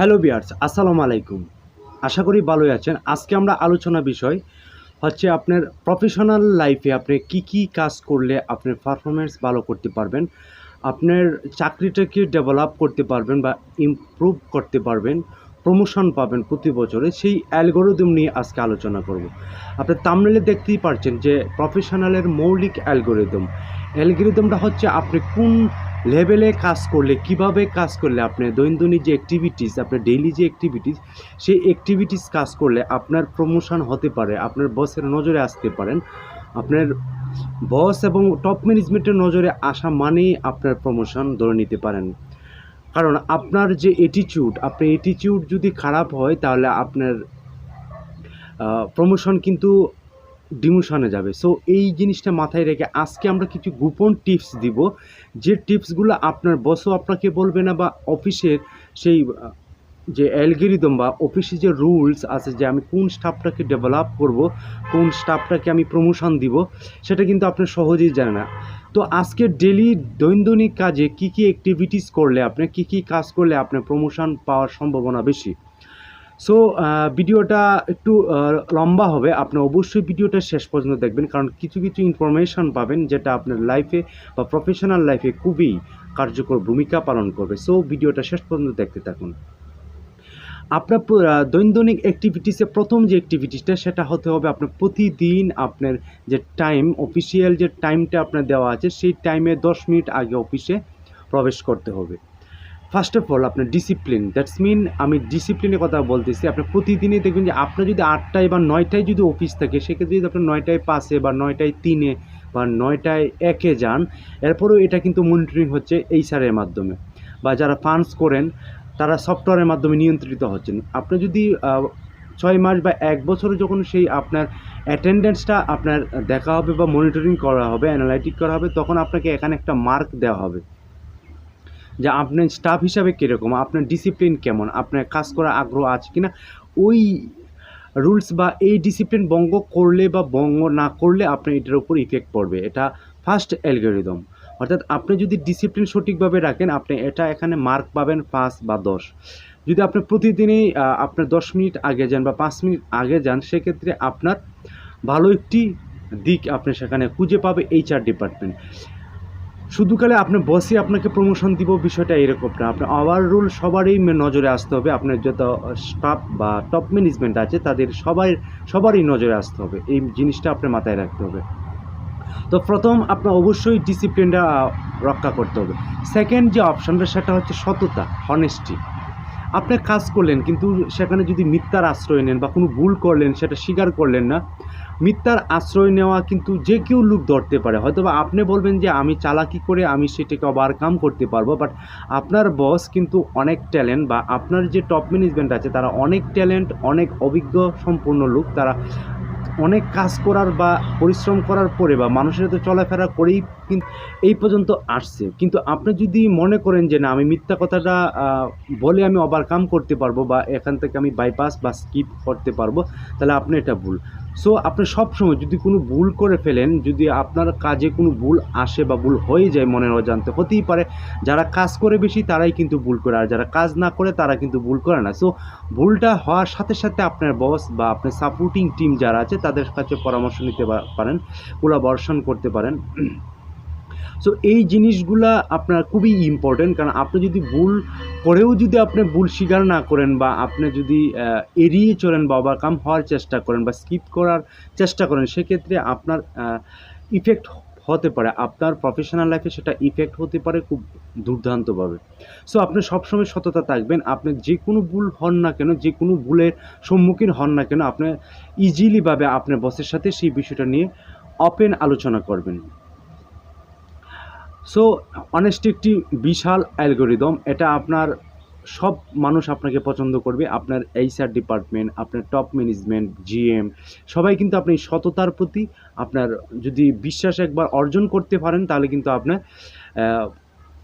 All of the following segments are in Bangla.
হ্যালো ভিউয়ার্স, আসসালামু আলাইকুম। আশা করি ভালোই আছেন। আজকে আমরা আলোচনা বিষয় হচ্ছে আপনার প্রফেশনাল লাইফে আপনি কি কাজ করলে আপনার পারফরম্যান্স ভালো করতে পারবেন, আপনার চাকরিটাকে ডেভেলপ করতে পারবেন বা ইমপ্রুভ করতে পারবেন, প্রমোশন পাবেন প্রতি বছরে, সেই অ্যালগরিদম নিয়ে আজকে আলোচনা করব। আপনি থাম্বনেইলে দেখতেই পারছেন যে প্রফেশনালের মৌলিক অ্যালগরিদমটা হচ্ছে আপনি কোন লেভেলে কাজ করলে, কিভাবে কাজ করলে আপনার দৈনন্দিন যে অ্যাক্টিভিটিস, আপনার ডেইলি যে অ্যাক্টিভিটিস, সেই অ্যাক্টিভিটিস কাজ করলে আপনার প্রমোশন হতে পারে, আপনার বসের নজরে আসতে পারেন। আপনার বস এবং টপ ম্যানেজমেন্টের নজরে আসা মানেই আপনার প্রমোশন ধরে নিতে পারেন। কারণ আপনার যে অ্যাটিটিউড যদি খারাপ হয় তাহলে আপনার প্রমোশন কিন্তু ডিমোশনে যাবে। সো এই জিনিসটা মাথায় রেখে আজকে আমরা কিছু গোপন টিপস দিব, যে টিপসগুলো আপনার বসও আপনাকে বলবে না, বা অফিসের সেই যে অ্যালগরিদম বা অফিসে যে রুলস আছে যে আমি কোন স্টাফটাকে ডেভেলপ করব, কোন স্টাফটাকে আমি প্রমোশন দিব, সেটা কিন্তু আপনি সহজেই জানেন না। তো আজকে ডেলি দৈনন্দিন কাজে কি অ্যাক্টিভিটিস করলে, আপনি কি কাজ করলে আপনার প্রমোশন পাওয়ার সম্ভাবনা বেশি। সো ভিডিওটা একটু লম্বা হবে, আপনি অবশ্যই ভিডিওটা শেষ পর্যন্ত দেখবেন, কারণ কিছু ইনফরমেশান পাবেন যেটা আপনার লাইফে বা প্রফেশনাল লাইফে খুবই কার্যকর ভূমিকা পালন করবে। সো ভিডিওটা শেষ পর্যন্ত দেখতে থাকুন। আপনার দৈনন্দিন অ্যাক্টিভিটিসে প্রথম যে অ্যাক্টিভিটিসটা সেটা হতে হবে আপনার প্রতিদিন আপনার যে টাইম, অফিসিয়াল যে টাইমটা আপনার দেওয়া আছে সেই টাইমে 10 মিনিট আগে অফিসে প্রবেশ করতে হবে। ফার্স্ট অফ অল আপনার ডিসিপ্লিন, দ্যাটস মিন আমি ডিসিপ্লিনের কথা বলতেছি। আপনি প্রতিদিনই দেখবেন যে আপনার যদি 8টায় বা 9টায় যদি অফিস থাকে, সেক্ষেত্রে যদি আপনার 9টায় 5-এ বা 9টায় 3-এ বা 9টায় 1-এ যান, এরপরেও এটা কিন্তু মনিটরিং হচ্ছে এইচআরের মাধ্যমে, বা যারা ফান্ডস করেন তারা সফটওয়্যারের মাধ্যমে নিয়ন্ত্রিত হচ্ছেন। আপনি যদি 6 মাস বা 1 বছরে যখন সেই আপনার অ্যাটেন্ডেন্সটা আপনার দেখা হবে বা মনিটরিং করা হবে, অ্যানালাইটিক করা হবে, তখন আপনাকে এখানে একটা মার্ক দেওয়া হবে যে আপনার স্টাফ হিসাবে কীরকম, আপনার ডিসিপ্লিন কেমন, আপনার কাজ করার আগ্রহ আছে কিনা। ওই রুলস বা এই ডিসিপ্লিন ভঙ্গ করলে বা ভঙ্গ না করলে আপনার এটার উপর ইফেক্ট পড়বে। এটা ফার্স্ট অ্যালগরিদম। অর্থাৎ আপনি যদি ডিসিপ্লিন সঠিকভাবে রাখেন, আপনি এটা এখানে মার্ক পাবেন 5 বা 10। যদি আপনি প্রতিদিনই আপনার 10 মিনিট আগে যান বা 5 মিনিট আগে যান, সেক্ষেত্রে আপনার ভালো একটি দিক আপনি সেখানে খুঁজে পাবে এইচআর ডিপার্টমেন্ট। শুধু খালি আপনার বসই আপনাকে প্রমোশন দিব বিষয়টা এরকম না। আপনার ওভারঅল সবারই নজরে আসতে হবে, আপনার যত স্টাফ বা টপ ম্যানেজমেন্ট আছে তাদের সবারই নজরে আসতে হবে। এই জিনিসটা আপনার মাথায় রাখতে হবে। তো প্রথম আপনার অবশ্যই ডিসিপ্লিনটা রক্ষা করতে হবে। সেকেন্ড যে অপশানটা সেটা হচ্ছে সততা, হনেস্টি। আপনি কাজ করলেন কিন্তু সেখানে যদি মিথ্যার আশ্রয় নেন বা কোনো ভুল করলেন সেটা স্বীকার করলেন না, মিথ্যার আশ্রয় নেওয়া কিন্তু যে কেউ লোক ধরতে পারে। হয়তোবা আপনি বলবেন যে আমি চালাকি করে আমি সেটাকে ওভারকাম করতে পারবো, বাট আপনার বস কিন্তু অনেক ট্যালেন্ট, বা আপনার যে টপ ম্যানেজমেন্ট আছে তারা অনেক ট্যালেন্ট, অনেক অভিজ্ঞ সম্পন্ন লোক, তারা অনেক কাজ করার বা পরিশ্রম করার পরে বা মানুষের সাথে চলাফেরা করেই কিন্তু এই পর্যন্ত আসছে। কিন্তু আপনি যদি মনে করেন যে না আমি মিথ্যা কথাটা বলে আমি ওভারকাম করতে পারবো বা এখান থেকে আমি বাইপাস বা স্কিপ করতে পারবো, তাহলে আপনি এটা ভুল। সো আপনি সবসময় যদি কোনো ভুল করে ফেলেন, যদি আপনার কাজে কোনো ভুল আসে বা ভুল হয়ে যায় মনের অজান্তে, হতেই পারে। যারা কাজ করে বেশি তারাই কিন্তু ভুল করে, আর যারা কাজ না করে তারা কিন্তু ভুল করে না। সো ভুলটা হওয়ার সাথে সাথে আপনার বস বা আপনার সাপোর্টিং টিম যারা আছে তাদের কাছে পরামর্শ নিতে পারেন, কোলাবরেশন করতে পারেন। সো এই জিনিসগুলা আপনার খুবই ইম্পর্টেন্ট, কারণ আপনি যদি ভুল করেও যদি আপনি ভুল স্বীকার না করেন, বা আপনি যদি এড়িয়ে চলেন বা ওভারকাম হওয়ার চেষ্টা করেন বা স্কিপ করার চেষ্টা করেন, সেক্ষেত্রে আপনার ইফেক্ট হতে পারে, আপনার প্রফেশনাল লাইফে সেটা ইফেক্ট হতে পারে খুব দুর্দান্তভাবে। সো আপনি সবসময় সততা থাকবেন। আপনি যে কোনো ভুল হন না কেন, যে কোনো ভুলের সম্মুখীন হন না কেন, আপনি ইজিলিভাবে আপনার বসের সাথে সেই বিষয়টা নিয়ে ওপেন আলোচনা করবেন। সো অনেস্টি একটি বিশাল অ্যালগরিদম, এটা আপনার সব মানুষ আপনাকে পছন্দ করবে। আপনার এইচআর ডিপার্টমেন্ট, আপনার টপ ম্যানেজমেন্ট, জিএম, সবাই কিন্তু আপনি সততার প্রতি আপনার যদি বিশ্বাস একবার অর্জন করতে পারেন, তাহলে কিন্তু আপনার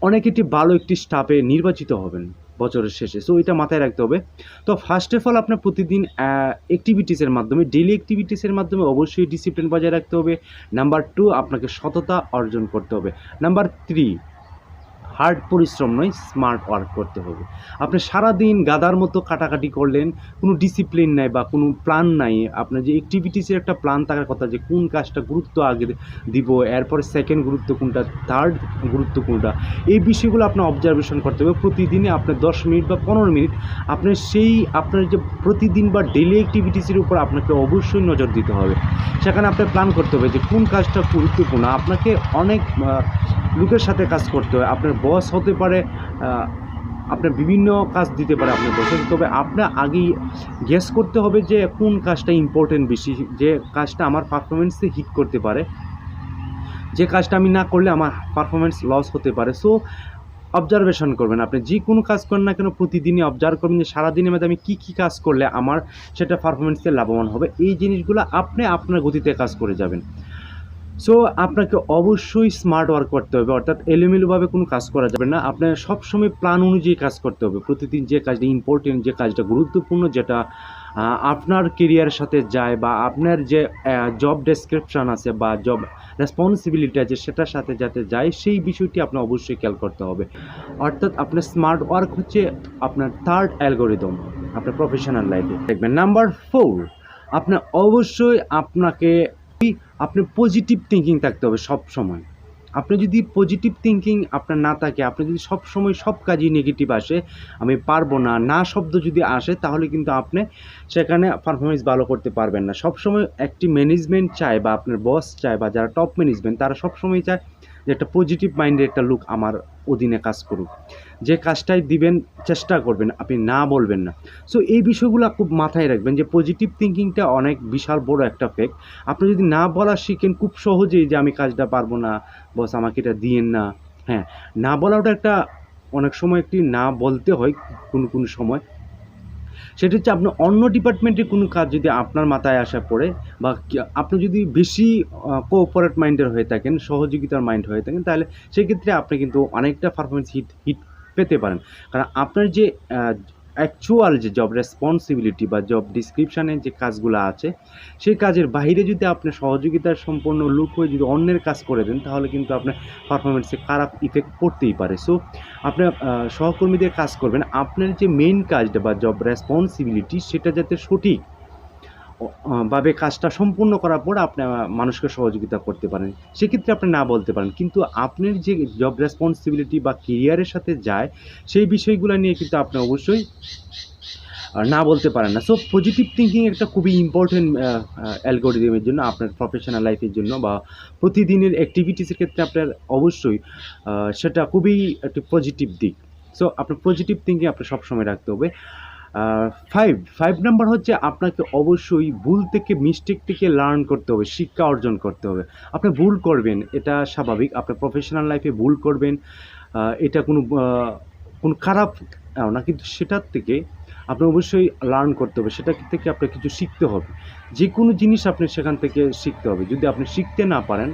অনেক একটি ভালো একটি স্টাফে নির্বাচিত হবেন বছরের শেষে। সো এটা মাথায় রাখতে হবে। তো ফার্স্ট অফ অল আপনার প্রতিদিন অ্যাক্টিভিটিসের মাধ্যমে, ডেইলি অ্যাক্টিভিটিসের মাধ্যমে অবশ্যই ডিসিপ্লিন বজায় রাখতে হবে। নাম্বার 2, আপনাকে সততা অর্জন করতে হবে। নাম্বার 3, হার্ড পরিশ্রম নয়, স্মার্ট ওয়ার্ক করতে হবে। আপনি সারাদিন গাদার মতো কাটাকাটি করলেন, কোনো ডিসিপ্লিন নাই বা কোনো প্ল্যান নাই। আপনার যে অ্যাক্টিভিটিসের একটা প্ল্যান থাকার কথা, যে কোন কাজটা গুরুত্ব আগে দিব, এরপরে সেকেন্ড গুরুত্ব কোনটা, থার্ড গুরুত্ব কোনটা, এই বিষয়গুলো আপনার অবজারভেশন করতে হবে। প্রতিদিনে আপনার 10 মিনিট বা 15 মিনিট আপনার আপনার যে প্রতিদিন বা ডেইলি অ্যাক্টিভিটিসের উপর আপনাকে অবশ্যই নজর দিতে হবে। সেখানে আপনার প্ল্যান করতে হবে যে কোন কাজটা গুরুত্বপূর্ণ। আপনাকে অনেক লোকের সাথে কাজ করতে হয়। আপনার বস হতে পারে, আপনার বিভিন্ন কাজ দিতে পারে আপনার বসে, তবে আপনার আগেই গেস করতে হবে যে কোন কাজটা ইম্পর্টেন্ট বেশি, যে কাজটা আমার পারফরমেন্সে হিট করতে পারে, যে কাজটা আমি না করলে আমার পারফরমেন্স লস হতে পারে। সো অবজারভেশন করবেন। আপনি যে কোনো কাজ করেন না কেন, প্রতিদিনই অবজার্ভ করবেন যে সারাদিনের মধ্যে আমি কী কী কাজ করলে আমার সেটা পারফরমেন্সে লাভবান হবে। এই জিনিসগুলো আপনি আপনার গতিতে কাজ করে যাবেন। সো আপনাকে অবশ্যই স্মার্ট ওয়ার্ক করতে হবে, অর্থাৎ এলোমেলোভাবে কোনো কাজ করা যাবে না। আপনার সবসময় প্ল্যান অনুযায়ী কাজ করতে হবে। প্রতিদিন যে কাজটা ইম্পর্টেন্ট, যে কাজটা গুরুত্বপূর্ণ, যেটা আপনার কেরিয়ারের সাথে যায়, বা আপনার যে জব ডেসক্রিপশান আছে বা জব রেসপন্সিবিলিটি আছে সেটার সাথে যাতে যায়, সেই বিষয়টি আপনার অবশ্যই খেয়াল করতে হবে। অর্থাৎ আপনার স্মার্ট ওয়ার্ক হচ্ছে আপনার থার্ড অ্যালগোরিদম আপনার প্রফেশনাল লাইফে। দেখবেন নাম্বার 4, আপনার অবশ্যই আপনি পজিটিভ থিঙ্কিং থাকতে হবে সব সময়। আপনি যদি পজিটিভ থিঙ্কিং আপনার না থাকে, আপনি যদি সব সময় সব কাজই নেগেটিভ আসে, আমি পারবো না, না শব্দ যদি আসে, তাহলে কিন্তু আপনি সেখানে পারফরমেন্স ভালো করতে পারবেন না। সবসময় একটি ম্যানেজমেন্ট চায়, বা আপনার বস চায়, বা যারা টপ ম্যানেজমেন্ট তারা সবসময় চায় যে একটা পজিটিভ মাইন্ডের একটা লোক আমার অধীনে কাজ করুক। যে কাজটাই দিবেন চেষ্টা করবেন, আপনি না বলবেন না। সো এই বিষয়গুলো খুব মাথায় রাখবেন যে পজিটিভ থিঙ্কিংটা অনেক বিশাল বড় একটা ফ্যাক্ট। আপনি যদি না বলা শিখেন খুব সহজেই, যে আমি কাজটা পারবো না, বস আমাকে এটা দিয়েন না। হ্যাঁ, না বলাটা একটা অনেক সময় একটি না বলতে হয় কোনো সময়। সেটা হচ্ছে আপনি অন্য ডিপার্টমেন্টের কোনো কাজ যদি আপনার মাথায় আসা পড়ে, বা আপনি যদি বেশি কোঅপারেট মাইন্ডের হয়ে থাকেন, সহযোগিতার মাইন্ড হয়ে থাকেন, তাহলে সেক্ষেত্রে আপনি কিন্তু অনেকটা পারফরমেন্স হিট পেতে পারেন। কারণ আপনার যে অ্যাকচুয়াল যে জব রেসপন্সিবিলিটি বা জব ডিসক্রিপশানের যে কাজগুলো আছে, সেই কাজের বাইরে যদি আপনি সহযোগিতার সম্পন্ন লোক হয়ে যদি অন্যের কাজ করে দেন, তাহলে কিন্তু আপনার পারফরমেন্সে খারাপ ইফেক্ট পড়তেই পারে। সো আপনার সহকর্মীদের কাজ করবেন, আপনার যে মেইন কাজটা বা জব রেসপন্সিবিলিটি সেটা যাতে সঠিক ভাবে কাজটা সম্পূর্ণ করার পর আপনি মানুষকে সহযোগিতা করতে পারেন, সেক্ষেত্রে আপনি না বলতে পারেন। কিন্তু আপনার যে জব রেসপন্সিবিলিটি বা কেরিয়ারের সাথে যায়, সেই বিষয়গুলো নিয়ে কিন্তু আপনি অবশ্যই না বলতে পারেন না। সো পজিটিভ থিঙ্কিং একটা খুবই ইম্পর্টেন্ট অ্যালগোরিদমের জন্য, আপনার প্রফেশনাল লাইফের জন্য, বা প্রতিদিনের অ্যাক্টিভিটিসের ক্ষেত্রে আপনার অবশ্যই সেটা খুবই একটি পজিটিভ দিক। সো আপনার পজিটিভ থিঙ্কিং আপনার সবসময় রাখতে হবে। 5 নাম্বার হচ্ছে আপনাকে অবশ্যই ভুল থেকে, মিস্টেক থেকে লার্ন করতে হবে, শিক্ষা অর্জন করতে হবে। আপনি ভুল করবেন, এটা স্বাভাবিক। আপনার প্রফেশনাল লাইফে ভুল করবেন, এটা কোনো খারাপ না, কিন্তু সেটার থেকে আপনি অবশ্যই লার্ন করতে হবে, সেটা থেকে আপনার কিছু শিখতে হবে। যে কোনো জিনিস আপনি সেখান থেকে শিখতে হবে। যদি আপনি শিখতে না পারেন,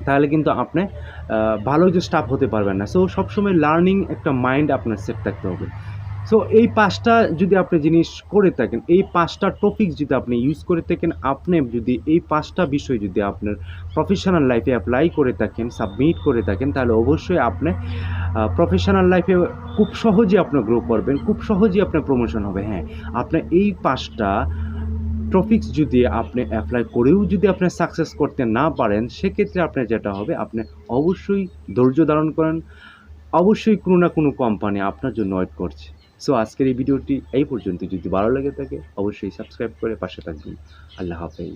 তাহলে কিন্তু আপনি ভালো যে স্টাফ হতে পারবেন না। সো সবসময় লার্নিং একটা মাইন্ড আপনার সেট থাকতে হবে। সো এই 5টা যদি আপনি জিনিস করে থাকেন, এই 5টা টপিক যদি আপনি ইউজ করে থাকেন, আপনি যদি এই 5টা বিষয় যদি আপনার প্রফেশনাল লাইফে অ্যাপ্লাই করে থাকেন, সাবমিট করে থাকেন, তাহলে অবশ্যই আপনি প্রফেশনাল লাইফে খুব সহজেই আপনি গ্রো করবেন, খুব সহজেই আপনার প্রমোশন হবে। হ্যাঁ, আপনি এই 5টা টপিকস যদি আপনি অ্যাপ্লাই করেও যদি আপনি সাকসেস করতে না পারেন, সেক্ষেত্রে আপনার যেটা হবে, আপনি অবশ্যই ধৈর্য ধারণ করেন, অবশ্যই কোনো না কোনো কোম্পানি আপনার জন্য ওয়েট করছে। সো আজকের এই ভিডিওটি এই পর্যন্ত। যদি ভালো লেগে থাকে অবশ্যই সাবস্ক্রাইব করে পাশে থাকবেন। আল্লাহ হাফেজ।